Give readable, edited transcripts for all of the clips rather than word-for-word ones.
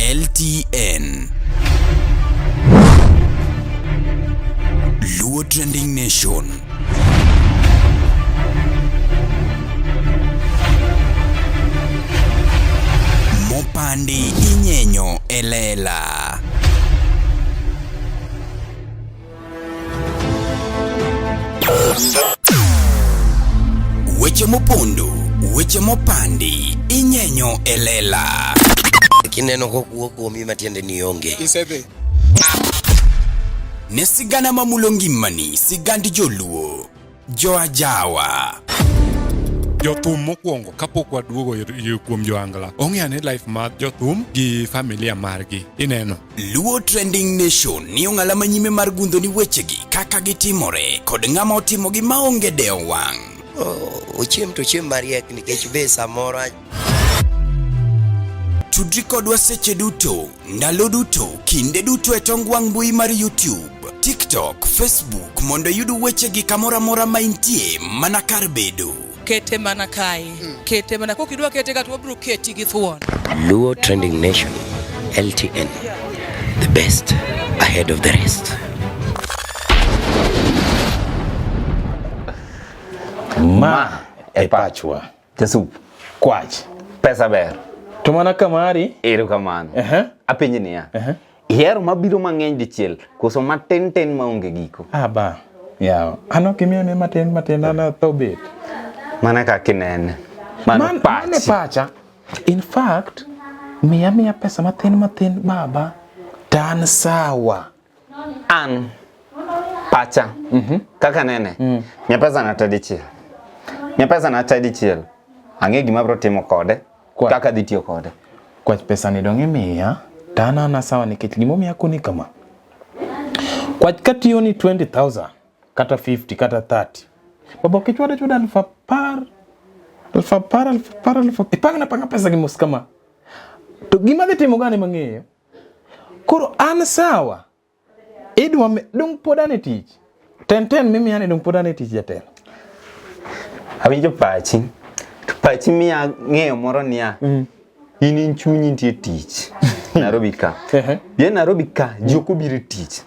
LTN Luo Trending Nation. Mopandi inyenyo elela. Weche mopondo, weche mopandi inyenyo elela. Kineno kokuo kuomi matiende ni onge. Isebe. Ne sigana mamulongi mani, sigandi joluo, joajawa. Jothum mokwongo kapok waduogo kuom joangla. Ong'eane life mar jothum gi familia margi. Ineno. Luo Trending Nation ni ong'ala manyime mar gundo ni wechegi kaka gitimore kod ng'ama otimogi maonge deo wang'. Ochiem to chiem mariek nikech be samora. Tudri kodwa seche duto, ndalo duto, kinde duto e tong wang' mbui mar YouTube, TikTok, Facebook mondo yudu wechegi kamora mora maintie mana kar bedo. Kete mana kai. Kete mana kokidwa kete ka to bro keti gi thuon. Luo Trending Nation LTN, the best ahead of the rest. Ma e pachwa Jasup, kwach pesa ber. to mana kamari Erokamano. Apenji niya. Ihero mabiro mang'eny dichiel koso matin tin maonge giko. aba yaw ano kimiyo ne matin ana to bet Mana kaka inene. Mano mane pacha. In fact miya pesa matin baba tan sawa An pacha. Kaka nene. Mia pesa na tadichiel. Mia pesa na tadichiel. Ang'e gima bro timo kode. Kwa. Kaka dhi tiyo kode. kwach pesa ni donge miya tana na sawa nikech gimomiya koni kama kwach katiyo ni 20,000 kata 50 kata 30 baba kichwada chwada alfa par ipanga pesa gi mos kama to gima dhi timo gani mang'eyo koro an sawa idwa dong podane tich ten mimi yani dong podane tich jatelo Awinjo pachi. To pachi miya ng'eyo moro niya. In chunyi nitie tich. Nairobi ka. Bien Nairobi ka joko biro tich.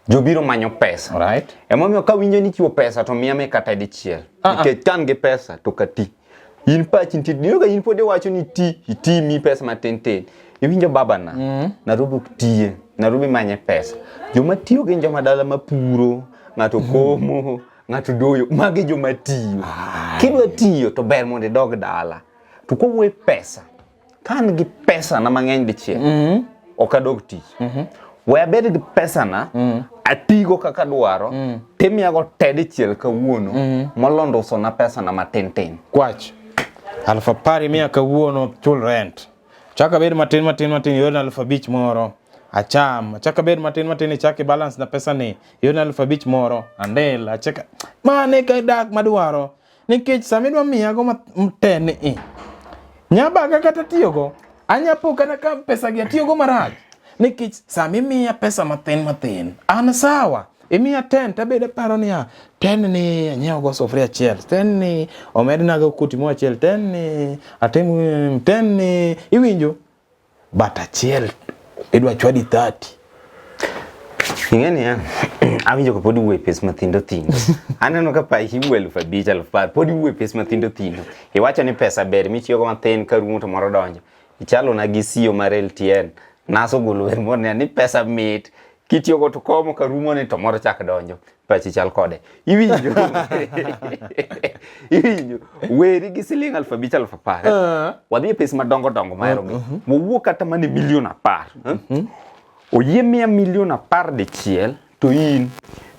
Jobiro manyo pesa. Alright. Emomiyo ka winjo ni chiwo pesa to miya me kata dichiel. Nikech kan gi pesa to kati. In pachi nitie dioga in pode wacho ni iti mi pesa matin. Iwinjo baba na. Nairobi tiye. Nairobi manye pesa. Joma tiyo gi joma dala mapuro, ng'ato komo, ng'ato doyo, magi joma tiyo. Kidwa tiyo to ber mondo idog dala. To kowuoyo pesa. Kan gi pesa na mang'eny dichiel. Ok adog tich. We abed gi pesa na atigo kaka dwaro. Timiyago te dichiel kawuono. Molondo uso na pesa na matin. kwach alfa pari miya kawuono chul rent chaka bed matin yor na alfa bich moro acham chaka bed matin chaki balance na pesa ni yor na alfa bich moro andel achaka mane ka dak madwaro nikech samidwa miya go mtene nyabaga kata tiyogo anyapo kana ka pesa gi tiyogo maraj nikech samimiya pesa matin an sawa imiya 10 tabede paro niya 10 ni anyiewo go sufria achiel 10 ni omedna go kuti mo achiel 10 ni atimo 10 ni iwinjo bata achiel idwa chwadi 30 Ing'eni ya, awinjo ko podi wuoye pes mathindo. Aneno ka pachi wuoye 5,000 podi wuoye pes mathindo. Iwacho ni pesa ber mitiyogo matin ka rumo to moro donjo. Ichalo na gi CEO mar LTN. Naso golo wer moro ni pesa mit. Kitiyogo to komo ka rumo ni to moro chak donjo. Pachi chal kode. Iwinjo. Weri gi siling 5,000. Wadhi pes madongo maerogi. Mowuok kata mane milion 10. Oyie 100 milion 10 dichiel to in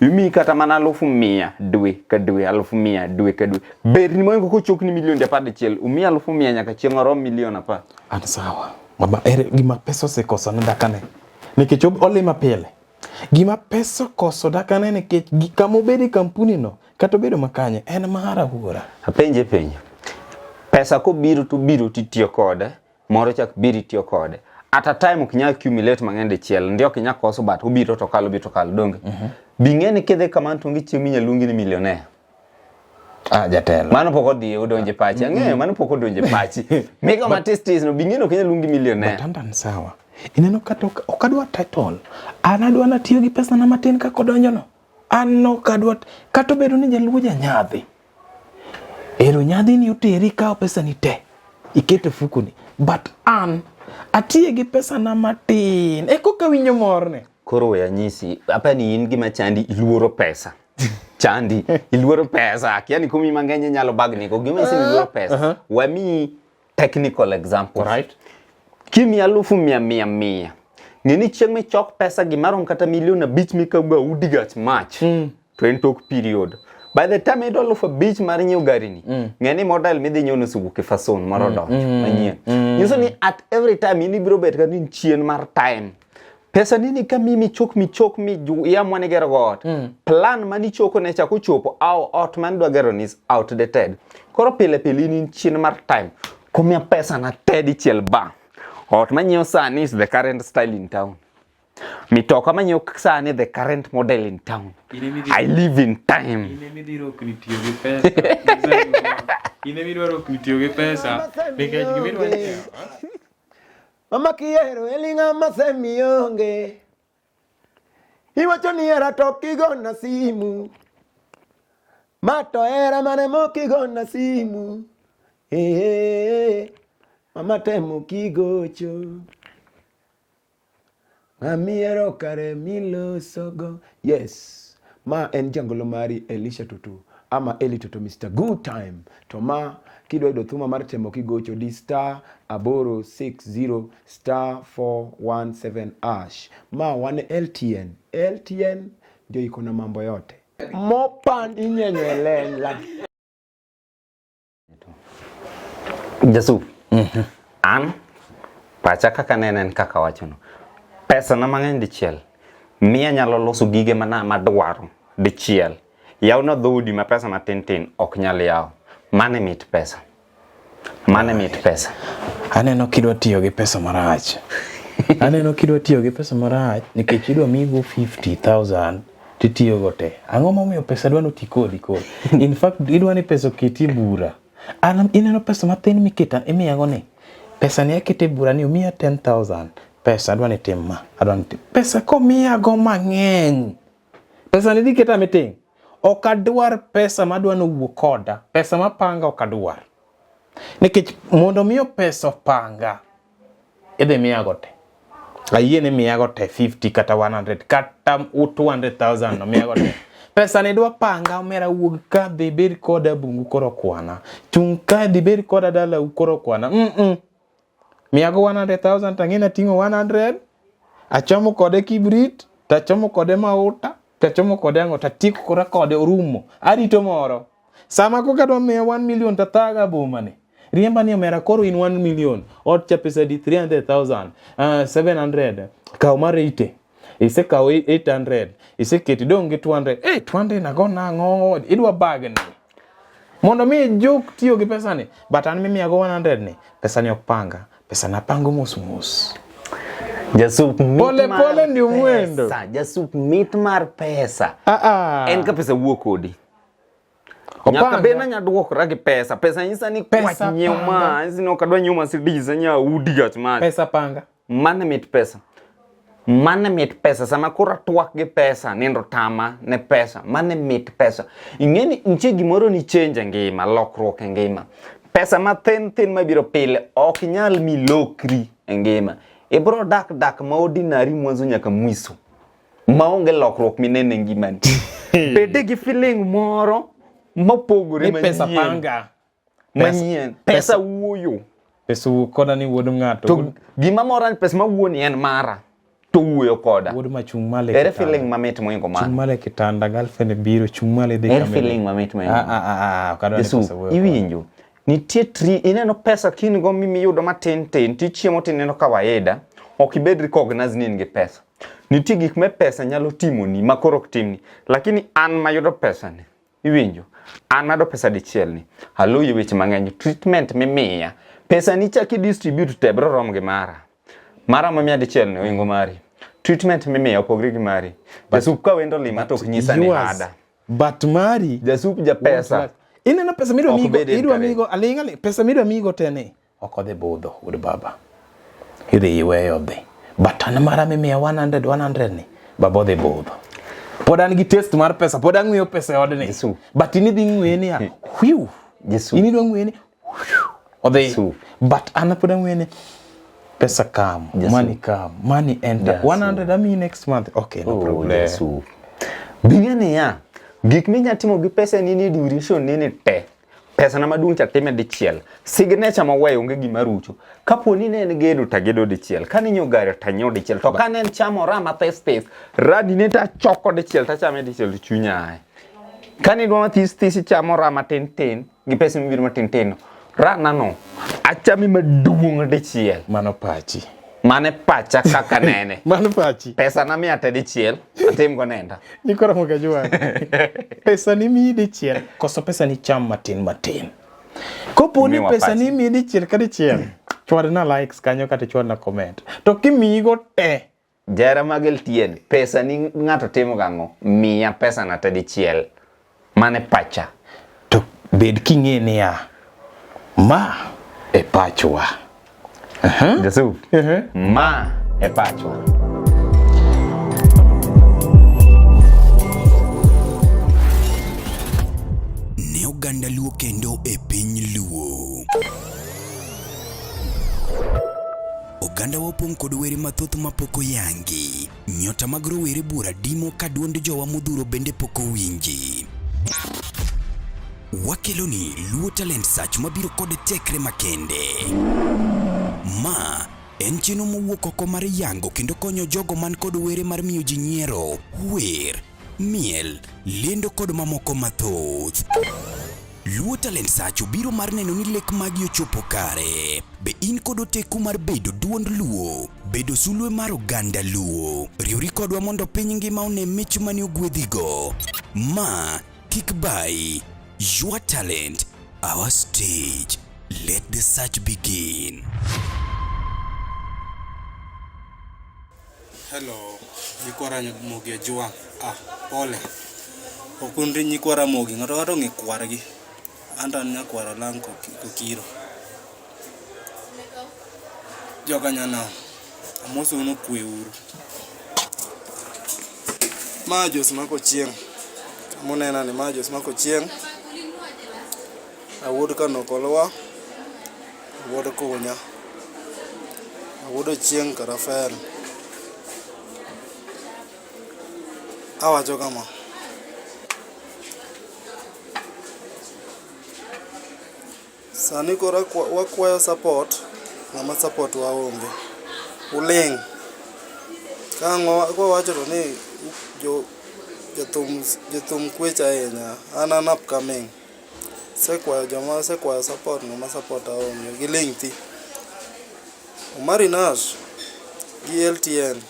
imi kata mana 100,000 dwe ka dwe 100,000 dwe ka dwe. Ber ni moingo kochok ni milion 10 dichiel umi 100,000 nyaka chieng' orom milion 10. an sawa baba ere gima pesa osekoso ndakane nikech olima pile gima pesa koso dakane nikech kama obedi kampuni no kata obedo makanye en mara hura Apenje. Pesa ko biro to biro titiyo kode, moro chak biro tiyo kode. At a time ok nyal accumulate mang'eny dichiel, ndio ok nyal koso but obiro to kalo donge. Bing'eni kidhe kamano to ngi chieng' minyalungi ni millionaire. jatelo. Mano poko di udonje pachi. Ang'eyo mano poko donje pachi. Mega matistis no bingino kenya lungi millionaire. Batanda ni sawa. Ineno kata ok adwa title. An adwa na tiyo gi pesa na matin kaka donjo no. An no kadwa kata bedo ni jaluo nyadhi. Ero nyadhi ni uteri kao pesa ni te. Ikete fukuni. But an atiye gi pesa na matin. Koka winjo morne. Koro ya nyisi, apa ni in gima chandi iluoro pesa. Chandi, iluoro pesa. Kiani kumi mang'eny nyalo bagni ko gima isi iluoro pesa. Wami technical example. Right. Kimi 100,000. Ngeni chieng' me chok pesa gimarom kata milion 5 mikaga udigach mach. To en tok period. By the time it all of a beach mar nyiew gari ni. Ngeni model midhi nyiew nusugu ke fason maro dot manyien. Nyiso ni at every time ini biro bet kani chien mar time. Pesa nini ka mi chok mi ya mwane gero got. Plan mani choko ne chako chopo au ot man dwa gero ni is outdated. Koro pile ni chien mar time. Komia pesa na tedi chiel ba. Ot manyiew sani is the current style in town. Mitoka manyiew sani the current model in town. I live in time. Mama quiero elinga masemionge. Iwacho ni era tokigo na simu. Mato era mane mokigo na simu. Mama temo kigocho. Mamiero kare milo sogo. Yes. Ma en jangolo mari Elisha Tutu. Ama Eli Tutu Mr. Good Time. To ma kidwa ido thuma mar temo kigocho di star aboro 60 star 417 ash. Ma wane LTN. LTN ndio iko na mambo yote. Mopan inyenywelela. Jasu. An pacha kaka nenen kaka wachono. Pesa na mang'eny dichiel. Miya nyalo loso gige mana madwaro dichiel. Yaw na dhodi ma pesa matin ok nyal yaw. Mane mit pesa. Mane mit pesa. Aneno kidwa tiyo gi pesa marach. Aneno kidwa tiyo gi pesa marach nikech idwa migo 50,000 titiyo gote. Ang'o momiyo pesa dwa no tikodi. In fact idwa ni pesa kiti bura. Ineno pesa matin mikita imiyago ni. Pesa ni akete bura ni umiya 10,000. Pesa adwa ni timma. Pesa komiyago mang'eny. Pesa ni diketa miting. Ok adwar pesa madwa no wuok koda. Pesa mapanga ok adwar. Nikech mondo miyo pesa panga idhi miyago te. Ayie ni miyago te 50 kata 100 kata 200,000 no miyago te. Pesa ni dwa panga omera wuog ka dhi bed koda bungu koro kwana. Chung ka dhi bed koda dala koro kwana. Miyago 100,000 tangina tingo 100. Achomo kode kibrit, tachomo kode mauta, tachomo kode ang'o tatiko kora kode orumo. Arito moro. Sama koka dwa miya 1 million tataga boma ni. Riemba ni omera koro in 1 million. Ot cha pesa di 300,000. 700. Kao marite. Ise kao 800. Ise keti donge 200. 200 na gona ng'ongo. Idwa bag ni. Mondo mi juk tiyo gi pesa ni. But an mimi yago 100 ni. Pesa ni opanga. Pesa na pango mus. Jasup mit Pole ndio mwendo. Jasup mit mar pesa. En ka pesa wuok kodi. Opanga. Nyaka bena nyaduokra gi pesa. Pesa nyisa ni kwach nyuma. Nzi no kadwa nyuma sidiza nya udigach mach. Pesa panga. Mane mit pesa. Mane mit pesa. Sama kura tuak gi pesa. Nendo tama ne pesa. Mane mit pesa. Ingeni nche gimoro ni change ngima. Lokruok ngima. Pesa matin mabiro pile. Ok nyal mi lokri ngima. Ibro dak ma ordinary mwanzo nyaka mwiso. Maonge lokruok minene ngimani. Bede gi feeling moro mopogore manyien. Pesa panga. Manyien. Pesa wuoyo. Pesa wuoyo koda ni wuod ng'ato. To gima mora pesa ma wuo ni en mara. To wuoyo koda. Wuod ma chung male. Ere feeling mamit moingo man. Chung male kitanda girlfriend biro chung male dhi kamera. Ere feeling mamit moingo. Kadwa ni pesa wuoyo. Iwinjo. Nitie ineno pesa kini go mimi yudo matin tichiemo tineno kawaida. Ok ibed recognize ni ngi pesa. Nitie gik me pesa nyalo timoni makoro ok timni. Lakini an mayudo pesa ni. Iwinjo. An mado pesa dichiel ni. Haluyo weche mang'eny. Treatment mimiya. Pesa ni chaki distribute te bro rom gi mara. Mara mamiya dichiel ni oingo mari. Treatment mimiya opogre gi mari. Jasup ka wendo lima to nyisa ni hada. But mari. Jasup ja pesa. Ineno pesa midwa migo alinga pesa midwa migo tene. Ok odhi budho ud baba. Idhi iweyo dhi. but an mara mimiya 100 ni babo dhi budho. Pod an gi test mar pesa, pod ang'iyo pesa odni. Yesu. But ini dhi ng'we ni whew. Yesu. Ini dwa ng'we ni odhi. But an pod ang'we ni pesa come, money come, money enter. 100 ami next month. Okay, no problem. Yesu. Bing'e ya, gik minya timo gi pesa ni duration ni te. Pesa na maduong' cha time dichiel. Signature ma weyo onge gima rucho. Kapo ni ne en gedo ta gedo dichiel. Kani nyo gari ta nyo dichiel. To ka ne en chamo rama testes. Radi ne ta choko dichiel ta chame dichiel chunya. Kani dwa matis chamo rama ten gi pesa mibiro matin. Rana no. Achami maduong' dichiel. Mano pachi. Mane pacha kaka nene. Mano pachi. Pesa na miya te dichiel. Atim go nenda. Nikora moga juan. Pesa ni mi dichiel. Koso pesa ni cham matin. Kopo ni pesa ni mi dichiel ka dichiel. Chwad na likes kanyo kata chwad na comment. To kimigo te. Jera magel tien. Pesa ni ng'ato timo gang'o. Miya pesa na te dichiel. Mane pacha. To bed king'e niya. Ma e pachwa. Jesu. Ma e pachwa. Ne oganda Luo kendo e piny Luo. Oganda wapong' kod were mathoth mapok oyangi. Nyota mag rowere bura dimo ka duond jowa modhuro bende pok owinji. Wakeloni Luo Talent Search mabiro kod tekre makende. Ma en chenro mowuok oko mar yango kendo konyo jogo man kod were mar miyo ji nyiero, wer, miel, lendo kod mamoko mathoth. Luo Talent Search biro mar neno ni lek magi ochopo kare. Be in kod oteku mar bedo duond Luo, bedo sulwe mar oganda Luo. Riwri kodwa mondo piny ngima one mich mani ogwedhigo. Ma kik bai. Your talent, our stage. Let the search begin. Hello, nyikwara mogi juang. Pole. Okundi nyikwara mogi ngato ngi kwargi. Anda nyakwara lang ko kiro. Joga nyana. Amoso no kwe uru. Majos mako chieng. Monena ni majos mako chieng. Awuod kano kolwa. Awuod kunya. Awuod chieng Rafael. Awacho kama. Sani kora wakwayo support. Ngama support waonge. Uleng. Kango kwa wacho to ni jothum kwecha ahinya. An upcoming. Sekwayo joma sekwayo support ngama support aonge. Giling thi. Omari Nash gi LTN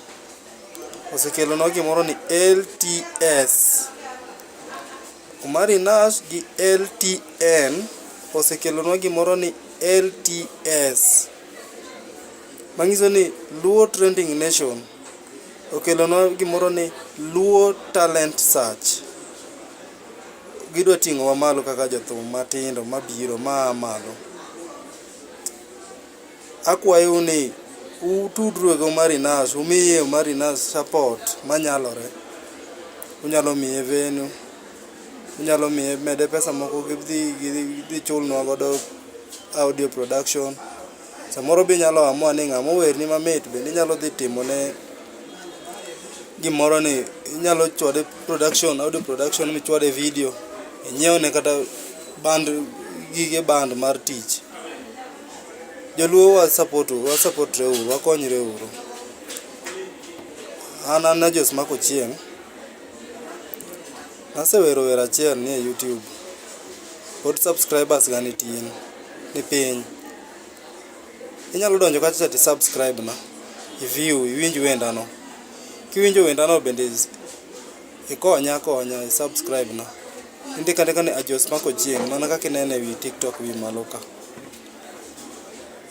osekelo no gimoro ni LTS. Omari Nash gi LTN osekelo no gimoro ni LTS. Mangiso ni Luo Trending Nation okelo no gimoro ni Luo Talent Search. Gidwa ting'o wa malo kaka jothum matindo mabiro malo. Akwayo ni utudruok go Omari Nash, umiye Omari Nash support manyalore. Unyalo miye venue, unyalo miye mede pesa moko gidhi chulnwa godo audio production. Samoro be nyalo amua ni ng'amo werni mamit bende nyalo dhi timo ne gimoro ni nyalo chwade production, audio production michwade video. Nyiew ne kata gige band mar tich. Joluo wa support reuru, wakonyre uru. Ana Jos mako chieng. Nasewero wera achiel ni e YouTube. Pod subscribers gani tin ni piny. Inyalo donjo kacha ti subscribe na. Iwinj wenda no. Kiwinjo wenda no bende ikonya subscribe na. Indika ni Jos mako chieng mana kaka inene wi TikTok wi maloka.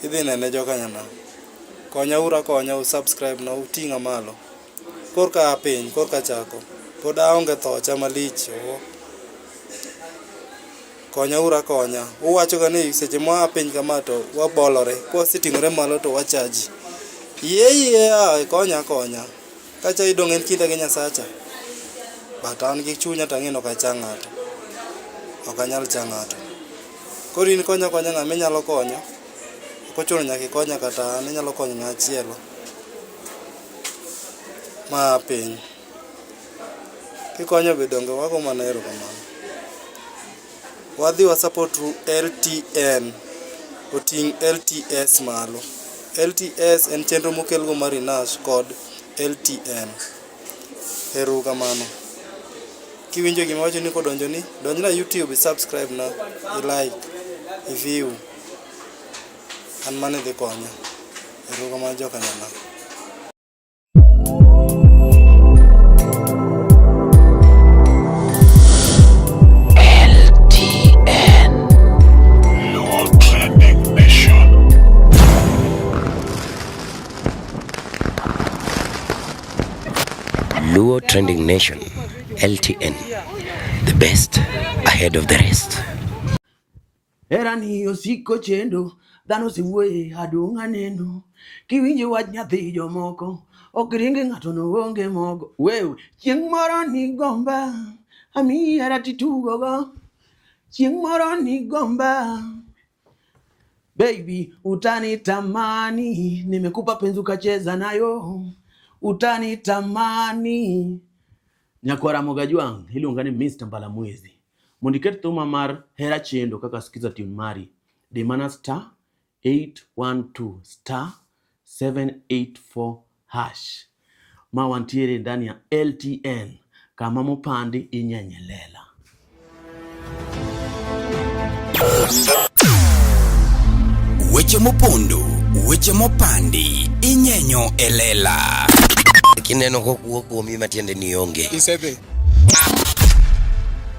Idhi nene joka nyana. Konya subscribe na utinga malo. Korka piny, korka chako. Pod aonge thocha malich. Konya. Uwacho ga ni seche mwa piny kama to wabolore. Kwa sitingore malo to wachaji. konya kacha idong en kinda gi Nyasacha but an gi chunya tang'e no kacha ng'ato ok anyal chang'ato koro in konya ng'ama inyalo konyo ok ochuno nyaka ikonya kata an inyalo konyo ng'achielo ma piny kikonyo be donge wago mana erokamano wadhi wa support LTN oting LTS malo LTS en chenro mokelgo Marinash kod LTN erokamano kiwinjo gima wacho ni kodonjo ni donjna YouTube subscribe na i-like i-view an mane dhi konya erokamano jokanyana. Luo Trending Nation, LTN, the best ahead of the rest. Erani osiko chendo, dhano siwuoye adong' aneno, kiwinjo wach nyathi jomoko, ok ringe ng'ato no onge mogo. Wewe, chieng' moro ni gomba, amiyi titugogo, chieng' moro ni gomba. Baby, utanitamani, nimekupa penzi ukacheza nayo. Utanitamani. Nyakora Mogajwang, iluonga ni Mr. Mbalamwezi. Mondiket thuma mar hera chendo kaka sikiza tune mari. Dimana *812 *784 hash. Ma wantiere ndani ya LTN kama mopandi inyenyelela. Weche mopondo, weche mopandi inyenyo elela. Kineno kokuo kuomi matiende ni onge. Isebe.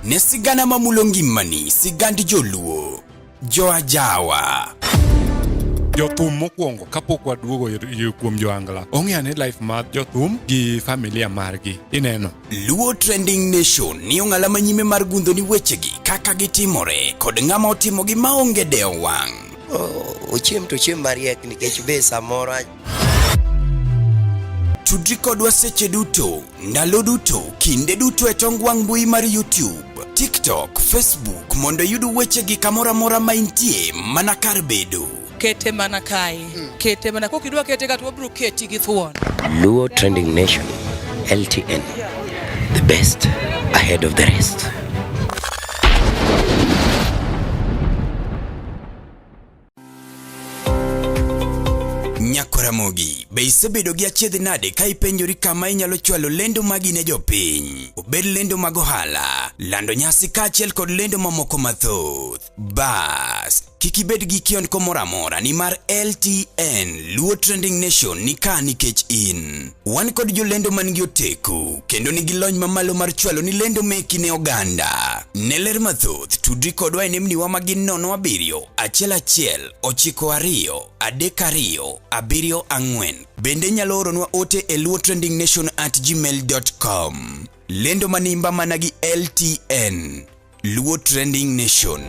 Ne sigana mamulo ngimani, sigandi joluo, joajawa. Jothum mokwongo kapok waduogo kuom joangla. Ong'eane life mar jothum gi familia margi. Ineno. Luo Trending Nation ni ong'ala manyime mar gundo ni wechegi kaka gitimore kod ng'ama otimogi maonge deo wang'. Ochiem to chiem mariek nikech be samoro Tudri kodwa seche duto, ndalo duto, kinde duto e tong wang' mbui mar YouTube, TikTok, Facebook mondo yudu wechegi kamora mora maintie mana kar bedo. Kete mana kae. Kete mana kokidwa kete kata wabro keti gi thuon. Luo Trending Nation, LTN, the best ahead of the rest. Nyakораmogi, be isebedo gi achiedh nade ka ipenjori kama inyalo chwalo lendo magi ne jopiny. Obed lendo mag ohala, lando nyasi kaachiel kod lendo mamoko mathoth. Bas, kik ibed gi kionko moro amora ni mar LTN, Luo Trending Nation ni ka nikech in. Wan kod jolendo man gi oteku, kendo nigi lony mamalo mar chwalo ni lendo meki ne oganda. Ne ler mathoth, tudri kodwa e nembniwa magin 07 11 92 32 74. Bende nyalo oronwa ote e luotrendingnation@gmail.com. Lendo manimba managi LTN, Luo Trending Nation.